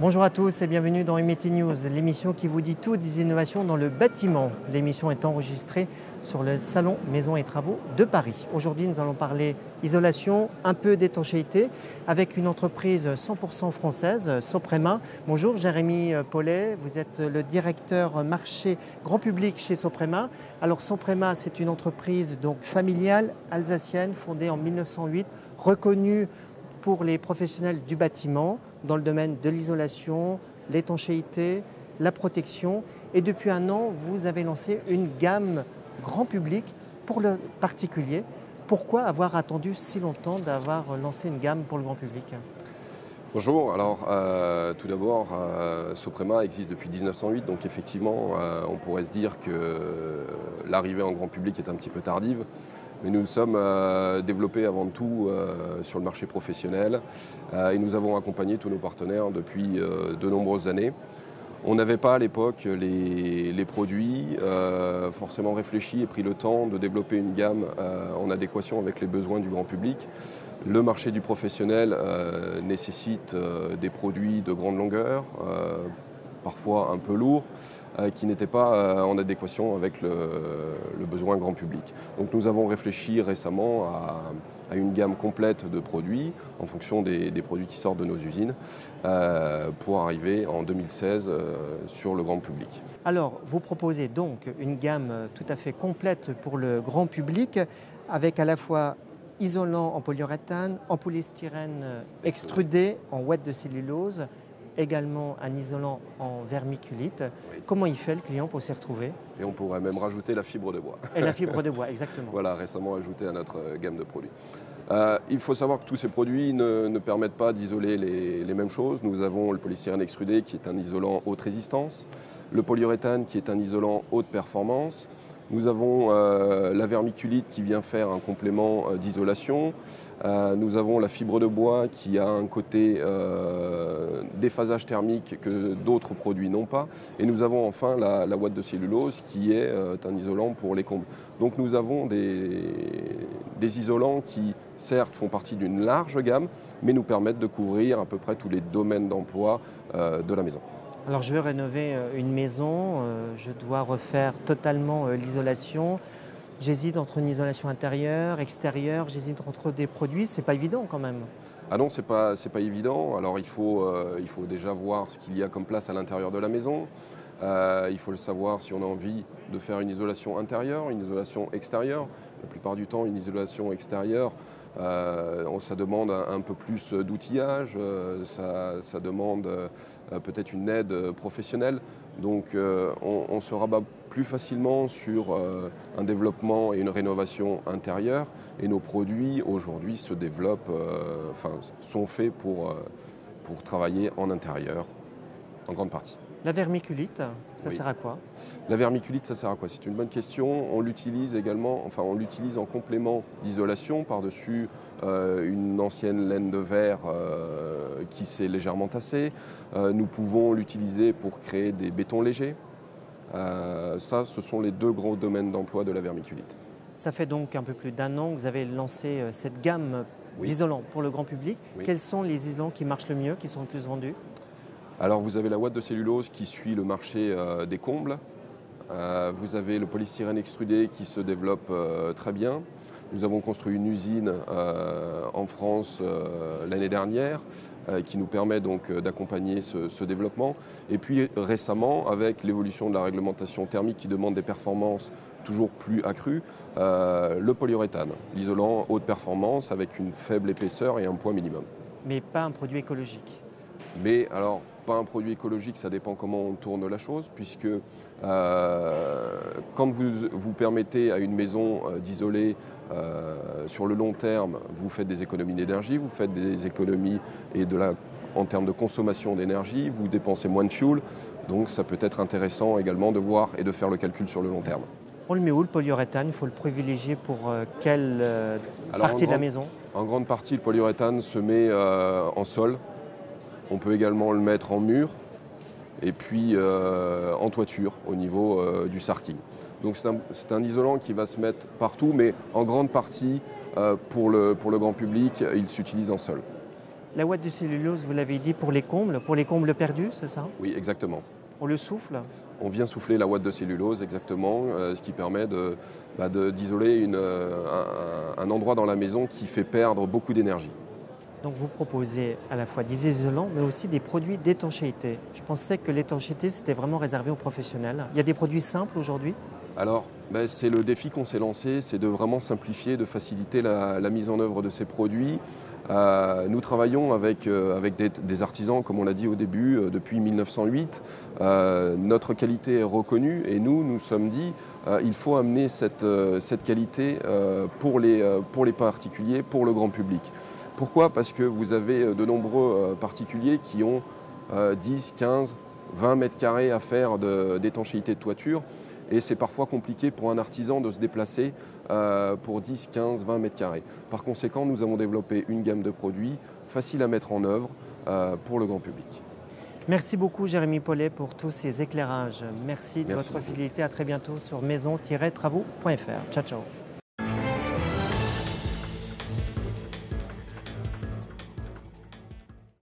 Bonjour à tous et bienvenue dans Imetti News, l'émission qui vous dit tout des innovations dans le bâtiment. L'émission est enregistrée sur le salon Maisons et Travaux de Paris. Aujourd'hui, nous allons parler isolation, un peu d'étanchéité, avec une entreprise 100% française, Soprema. Bonjour Jérémy Paulet, vous êtes le directeur marché grand public chez Soprema. Alors Soprema, c'est une entreprise donc familiale alsacienne fondée en 1908, reconnue pour les professionnels du bâtiment dans le domaine de l'isolation, l'étanchéité, la protection. Et depuis un an, vous avez lancé une gamme grand public pour le particulier. Pourquoi avoir attendu si longtemps d'avoir lancé une gamme pour le grand public ? Bonjour, alors tout d'abord, Soprema existe depuis 1908, donc effectivement, on pourrait se dire que l'arrivée en grand public est un petit peu tardive. Mais nous nous sommes développés avant tout sur le marché professionnel et nous avons accompagné tous nos partenaires depuis de nombreuses années. On n'avait pas à l'époque les produits forcément réfléchis et pris le temps de développer une gamme en adéquation avec les besoins du grand public. Le marché du professionnel nécessite des produits de grande longueur, parfois un peu lourds, qui n'étaient pas en adéquation avec le besoin grand public. Donc nous avons réfléchi récemment à une gamme complète de produits en fonction des produits qui sortent de nos usines pour arriver en 2016 sur le grand public. Alors, vous proposez donc une gamme tout à fait complète pour le grand public avec à la fois isolant en polyuréthane, en polystyrène extrudé, en ouate de cellulose, également un isolant en vermiculite. Oui. Comment il fait le client pour s'y retrouver ? Et on pourrait même rajouter la fibre de bois. Et la fibre de bois, exactement. Voilà, récemment ajouté à notre gamme de produits. Il faut savoir que tous ces produits ne permettent pas d'isoler les mêmes choses. Nous avons le polystyrène extrudé qui est un isolant haute résistance, le polyuréthane qui est un isolant haute performance. Nous avons la vermiculite qui vient faire un complément d'isolation. Nous avons la fibre de bois qui a un côté déphasage thermique que d'autres produits n'ont pas. Et nous avons enfin la ouate de cellulose qui est un isolant pour les combles. Donc nous avons des isolants qui certes font partie d'une large gamme, mais nous permettent de couvrir à peu près tous les domaines d'emploi de la maison. Alors je veux rénover une maison, je dois refaire totalement l'isolation. J'hésite entre une isolation intérieure, extérieure, j'hésite entre des produits, c'est pas évident quand même. Ah non, c'est pas évident. Alors il faut déjà voir ce qu'il y a comme place à l'intérieur de la maison. Il faut le savoir si on a envie de faire une isolation intérieure, une isolation extérieure. La plupart du temps, une isolation extérieure, ça demande un peu plus d'outillage, ça demande peut-être une aide professionnelle. Donc on se rabat plus facilement sur un développement et une rénovation intérieure. Et nos produits aujourd'hui se développent, sont faits pour travailler en intérieur, en grande partie. La vermiculite, ça sert à quoi ? La vermiculite, ça sert à quoi ? C'est une bonne question. On l'utilise également, on l'utilise en complément d'isolation par-dessus une ancienne laine de verre qui s'est légèrement tassée. Nous pouvons l'utiliser pour créer des bétons légers. Ce sont les deux gros domaines d'emploi de la vermiculite. Ça fait donc un peu plus d'un an que vous avez lancé cette gamme d'isolants pour le grand public. Oui. Quels sont les isolants qui marchent le mieux, qui sont le plus vendus ? Alors vous avez la ouate de cellulose qui suit le marché des combles. Vous avez le polystyrène extrudé qui se développe très bien. Nous avons construit une usine en France l'année dernière qui nous permet donc d'accompagner ce développement. Et puis récemment, avec l'évolution de la réglementation thermique qui demande des performances toujours plus accrues, le polyuréthane, l'isolant haute performance avec une faible épaisseur et un poids minimum. Mais pas un produit écologique. Mais alors, pas un produit écologique, ça dépend comment on tourne la chose, puisque quand vous permettez à une maison d'isoler sur le long terme, vous faites des économies d'énergie, vous faites des économies en termes de consommation d'énergie, vous dépensez moins de fuel, donc ça peut être intéressant également de voir et de faire le calcul sur le long terme. On le met où le polyuréthane ? Il faut le privilégier pour quelle partie de la maison ? En grande partie, le polyuréthane se met en sol. On peut également le mettre en mur et puis en toiture au niveau du sarking. Donc c'est un isolant qui va se mettre partout, mais en grande partie pour le grand public, il s'utilise en sol. La ouate de cellulose, vous l'avez dit, pour les combles perdus, c'est ça? Oui, exactement. On le souffle? On vient souffler la ouate de cellulose, exactement, ce qui permet d'isoler un endroit dans la maison qui fait perdre beaucoup d'énergie. Donc vous proposez à la fois des isolants, mais aussi des produits d'étanchéité. Je pensais que l'étanchéité, c'était vraiment réservé aux professionnels. Il y a des produits simples aujourd'hui? Alors, c'est le défi qu'on s'est lancé, c'est de vraiment simplifier, de faciliter la mise en œuvre de ces produits. Nous travaillons avec des artisans, comme on l'a dit au début, depuis 1908. Notre qualité est reconnue et nous sommes dit il faut amener cette qualité pour les particuliers, pour le grand public. Pourquoi? Parce que vous avez de nombreux particuliers qui ont 10, 15, 20 mètres carrés à faire d'étanchéité de toiture. Et c'est parfois compliqué pour un artisan de se déplacer pour 10, 15, 20 mètres carrés. Par conséquent, nous avons développé une gamme de produits faciles à mettre en œuvre pour le grand public. Merci beaucoup Jérémy Paulet pour tous ces éclairages. Merci de votre fidélité. À très bientôt sur maison-travaux.fr. Ciao, ciao.